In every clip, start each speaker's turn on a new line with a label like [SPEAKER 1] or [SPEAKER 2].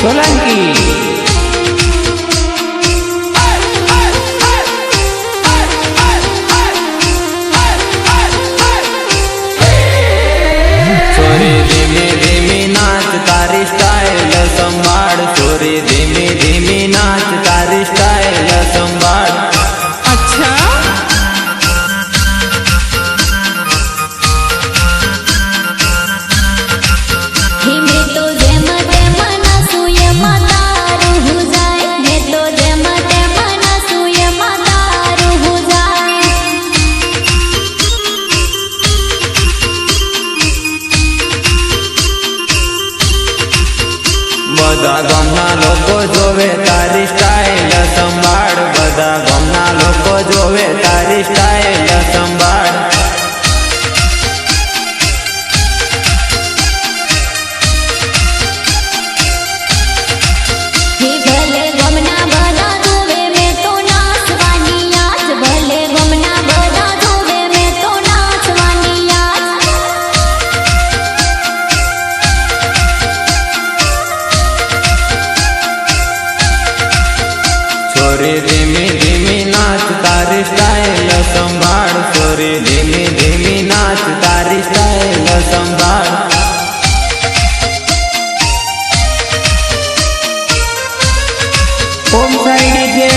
[SPEAKER 1] सोलंकी। छोरी धीमी धीमी नाच तारी स्टाइल संभाड़, छोरी धीमी धीमी नाच तारी स्टाइल संभाड़।
[SPEAKER 2] अच्छा
[SPEAKER 3] धीमे तो जेम तेम नासूय मातारू हो जाए, मैं तो जेम तेम नासूय मातारू हो जाए।
[SPEAKER 1] बधा गामना लोको जोवे तारी स्टाइल संभाड़, बधा गामना लोको जोवे तारी स्टाइल संभाड़।
[SPEAKER 3] हे भले गमना बधा जोवे मैं तो नाचवानी आज, भले गमना बधा जोवे मैं तो नाचवानी आज।
[SPEAKER 1] छोरी धीमी धीमी नाच तारी स्टाइल संभाड़, छोरी धीमी धीमी नाच तारी स्टाइल संभाड़। ओम साई डीजे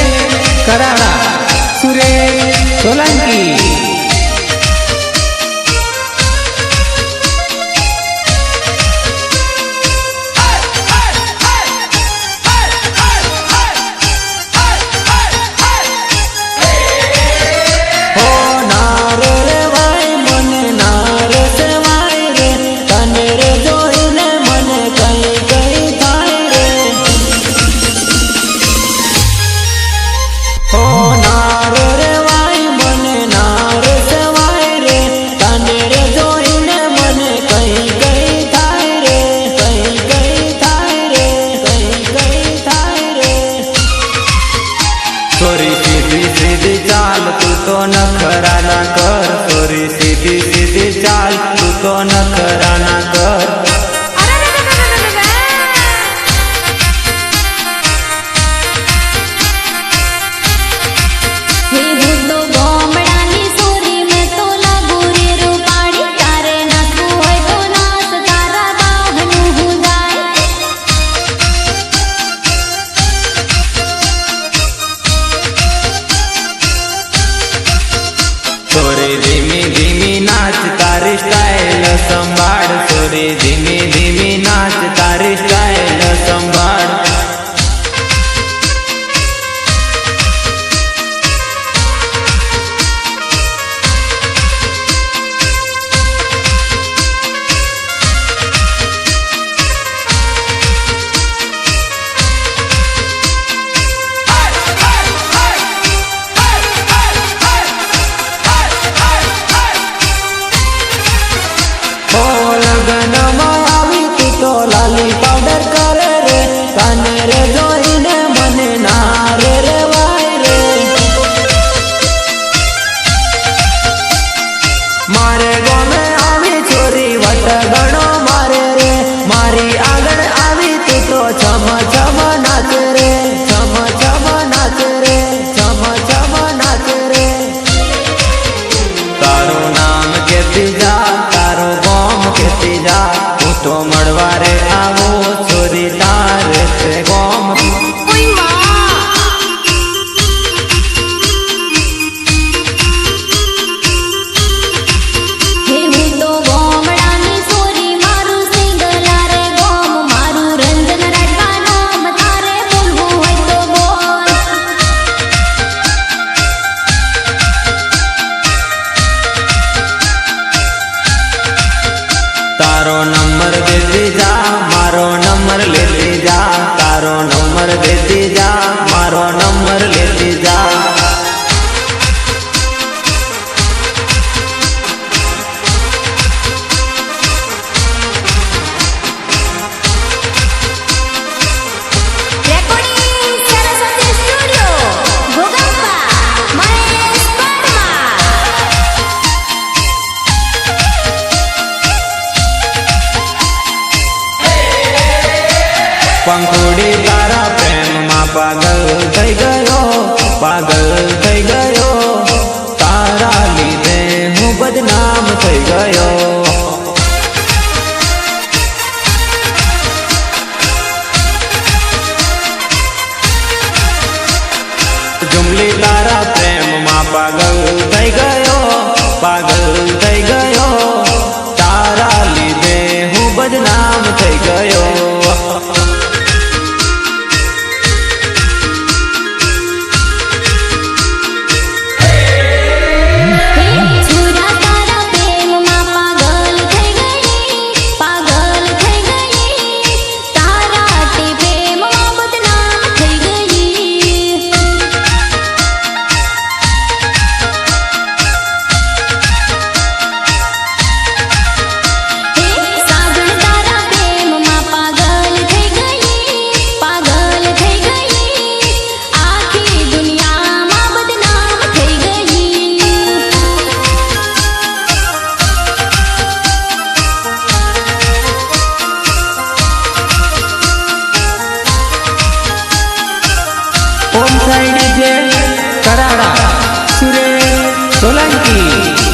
[SPEAKER 1] कराड़ा सुरेश सोलंकी। छोरी सीधी सीधी चाल तू तो नखरा ना कर, छोरी सीधी सीधी चाल तू तो नखरा ना कर।
[SPEAKER 3] हे હું તો ગોમડાની સોરી મેં તો લાગુ રે રૂપાળી, તારે નાચવું હોય તો નાચ તારા બાહનું હું જાય।
[SPEAKER 1] छोरी धीमी धीमी नाच तारी स्टाइल संभाड़, छोरी धीमी धीमी नाच तारी स्टाइल संभाड़। लाली पाउडर करे रे काने रे जोईने मने नारे रे वाई रे। मारे गोमे आवी छोरी वट गणो मारे रे, मारी आगण आवी तू तो छम छम नाच रे, छम छम नाच रे, छम छम नाच रे। तारो नाम केती जा, तारो गोम केती जा, तू तो मड़वा रे आवो छोरी तारे से गोम।
[SPEAKER 2] ओय मां
[SPEAKER 3] हे હું તો ગોમડાની સોરી મારું સિંગલા રે ગોમ, મારું રંજન રડવાનો તારે બોલવું હોય તો બોલ।
[SPEAKER 1] तारो नंबर देती जा, मारो नंबर लेती जा, तारो नंबर देती जा, मारो नंबर लेती जा।
[SPEAKER 3] Recording Saraswati studio Bhogamba Mahesh Parmar.
[SPEAKER 1] पंखुड़ी तारा प्रेम में पागल थई गयो, पागल थई गयो। तारा लीधे हूँ बदनाम थई गयो। जुमली तारा प्रेम में पागल थई गयो, पागल थई गयो। तारा लीधे हूँ बदनाम थई गयो। ओम साई डीजे कराड़ा सुरेश सोलंकी।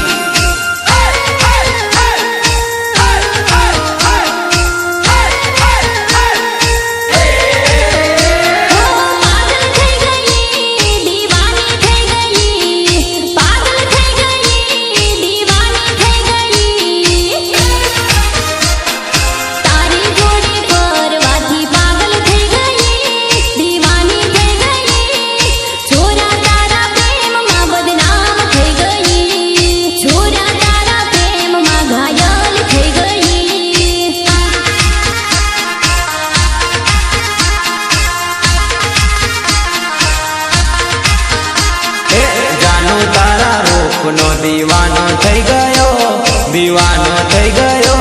[SPEAKER 1] तारा रूप नो दीवानो थई गयो, दीवानो थई गयो।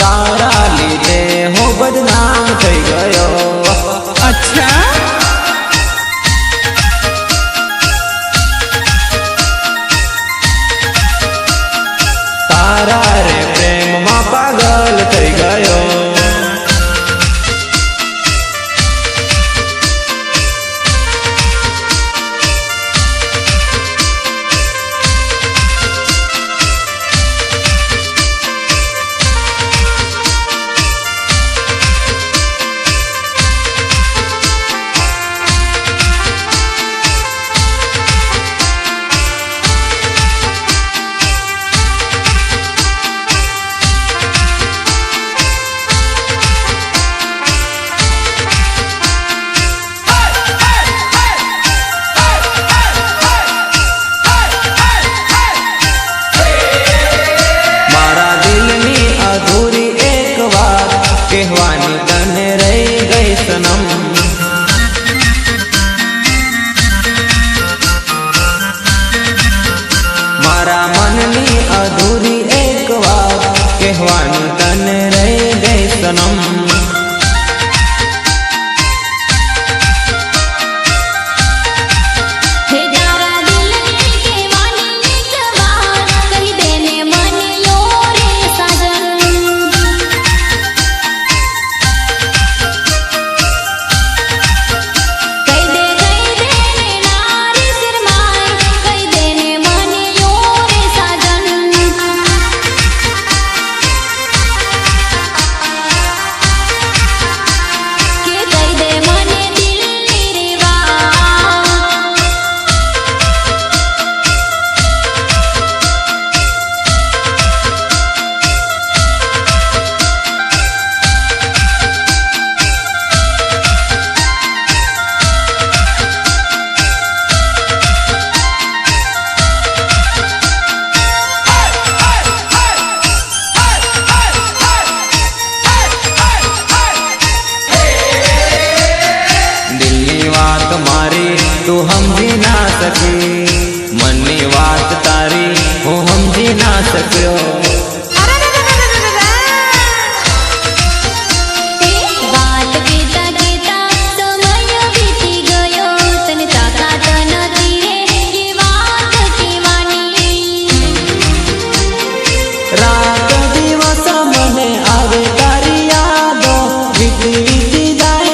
[SPEAKER 1] तारा लीधे हूँ बदनाम थई गयो।
[SPEAKER 2] अच्छा
[SPEAKER 1] तारा रे प्रेम में पागल थई गयो। अधूरी एक बात कहवानी तने रही गई सनम। मारा मननी अधूरी एक बात कहवानी तने रही गई सनम। तू समझी ना सकी, मनी बात तारी हूँ समझी ना सक्यो। रात दिवस मने आवे तारी यादो, वीती वीती जाए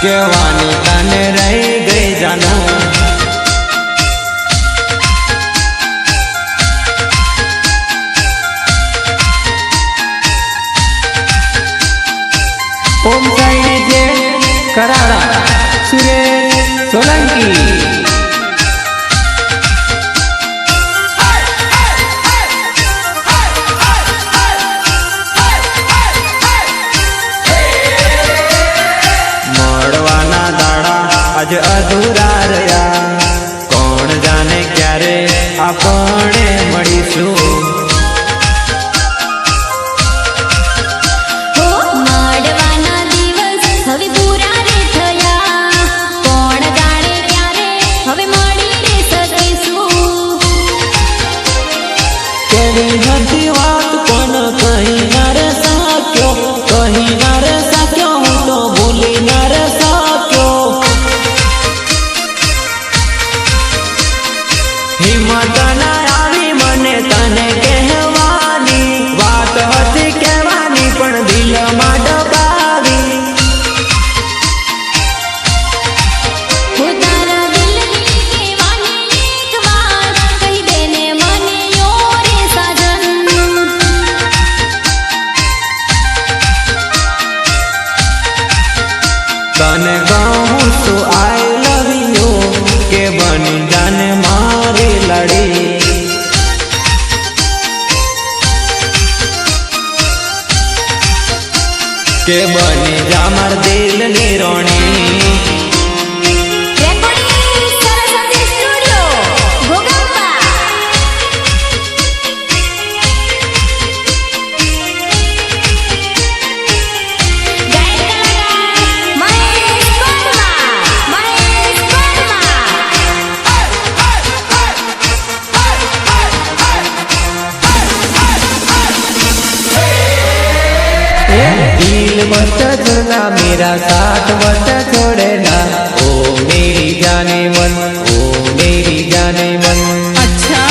[SPEAKER 1] केवानी तने रही गई जानो ओम साई डीजे कराड़ा सुरेश सोलंकी आज अधूरा रहा कौन जाने क्यारे आपणे मळीशु
[SPEAKER 3] हो माडवाना दिवस हवे पूरा रे थया कोण जाणे क्यारे हवे मळी रे सकीशु
[SPEAKER 1] केवी हती वात पण कहीं न रे साक्यो कहीं न रे साक्यो हूँ तो भूली न रे साक्यो हिम्मत न आवी मने तने कहवानी वात हती कहवानी पण दिल में दबावी
[SPEAKER 3] हो तारा दिल नी केवानी एक बार कही देने मने यो रे साजन
[SPEAKER 1] तने कहूँ तो आई लव यू के बन जाने मारे लड़ी के बने जामर दिल निरोणी
[SPEAKER 3] रेकॉर्डिंग सरस्वती स्टूडियो भोगंबा गायक कलाकार महेश
[SPEAKER 1] दिल मत छोड़ना मेरा साथ मत छोड़ना ओ मेरी जाने मन ओ मेरी जाने मन
[SPEAKER 2] अच्छा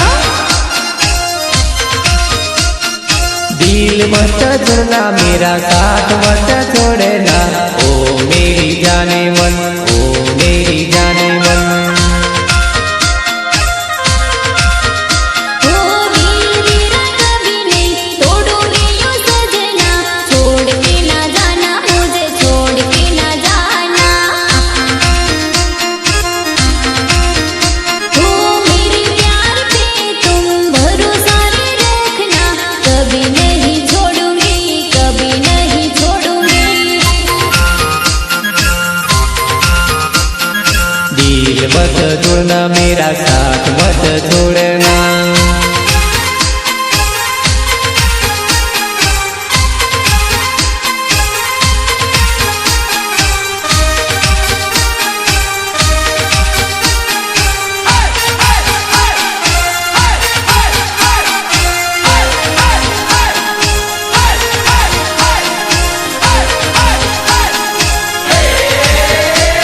[SPEAKER 1] दिल मत छोड़ना मेरा साथ मत छोड़ना ओ मेरी जाने मन ओ मेरी जाने मन
[SPEAKER 3] हो दिल मेरा कभी नहीं तोड़ोगे यूं सजना छोड़ के ना जाना मुझे छोड़ के ना जाना हो मेरे प्यार पे तुम भरोसा रे रखना कभी नहीं छोड़ूंगी कभी नहीं छोड़ूंगी
[SPEAKER 1] दिल मत छोड़ना मेरा साथ मत छोड़ना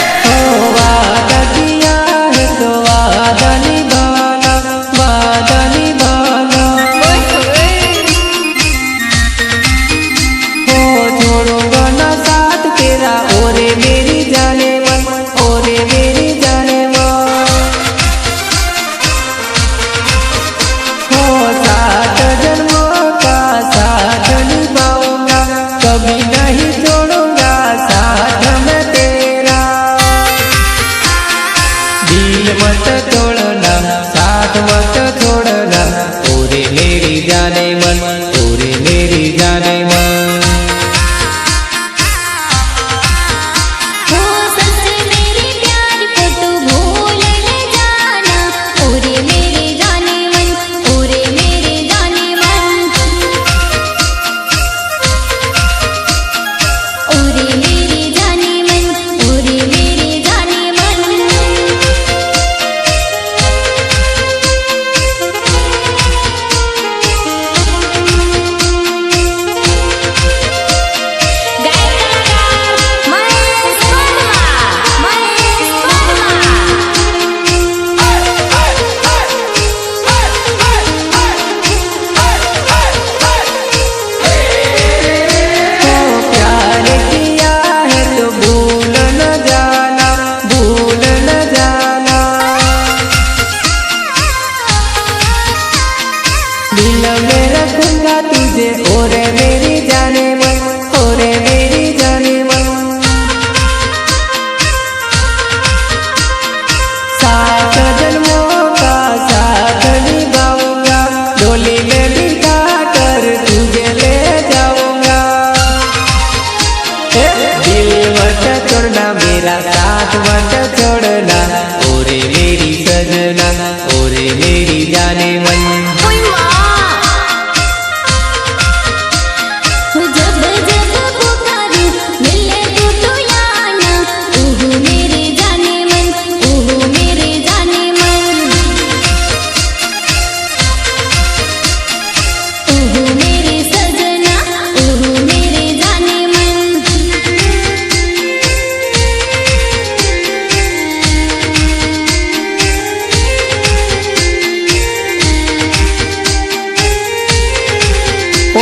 [SPEAKER 1] वादा किया है तो वादा निभाना वादा निभाना हो छोड़ूंगा ना साथ तेरा ओरे मेरी जाने मन ओरे मेरी जाने मन हो सात जन्मों का साथ निभाऊंगा कभी नहीं छोड़ूंगा साथ में तेरा दिल मत तोड़ना साथ मत छोड़ना ओरे मेरी जाने मन ओरे मेरी जाने मन
[SPEAKER 3] हो सच मेरे प्यार को तू भूल न जाना ओरे मेरे जाने मन ओरे मेरे जाने मन ओरे मेरे जाने मन ओरे मेरे जाने मन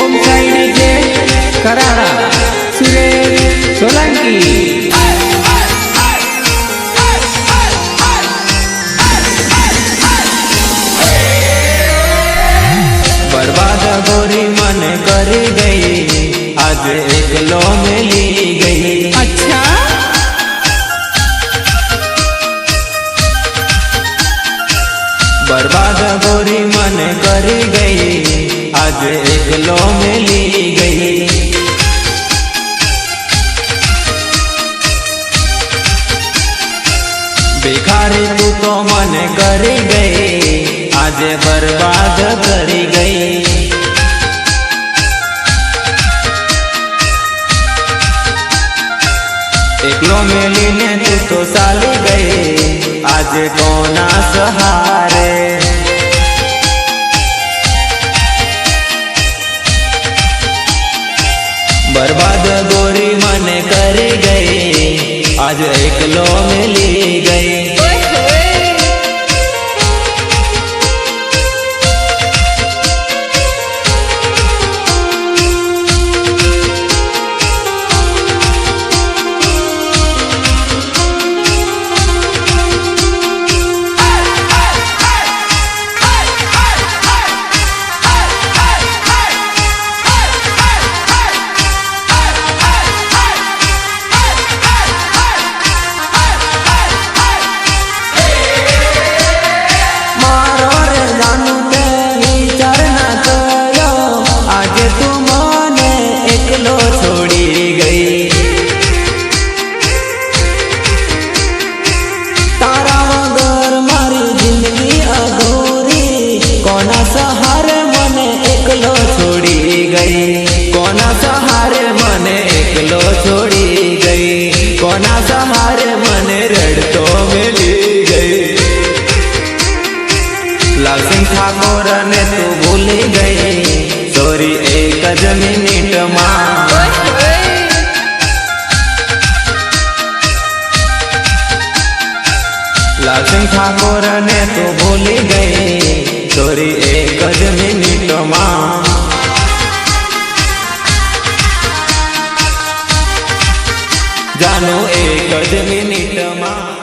[SPEAKER 1] ओम साई जे कराड़ा सुरेश सोलंकी। बर्बाद गोरी मन कर गई, आज एकलो में ली गई।
[SPEAKER 2] अच्छा
[SPEAKER 1] बर्बाद गोरी मन कर गई, आज एकलो में ली गई। बेखारी तू तो मन कर गई, आज बर्बाद कर गई। एकलो में लीने तू तो साली गई, आज कोना सहारे। बर्बाद गोरी मन कर गई, आज एकलो में ली गई। कोना सहारे मने एकलो छोड़ी गई, कोना सहारे मने रड़तो मिली गई। लाल सिंह ठाकुर ने तू भूल गई, सॉरी एक ज मिनट मां। लाल सिंह ठाकुर ने तू भूल गई, सॉरी एक ज मिनट मां। जानो एक ज मिनिट मां।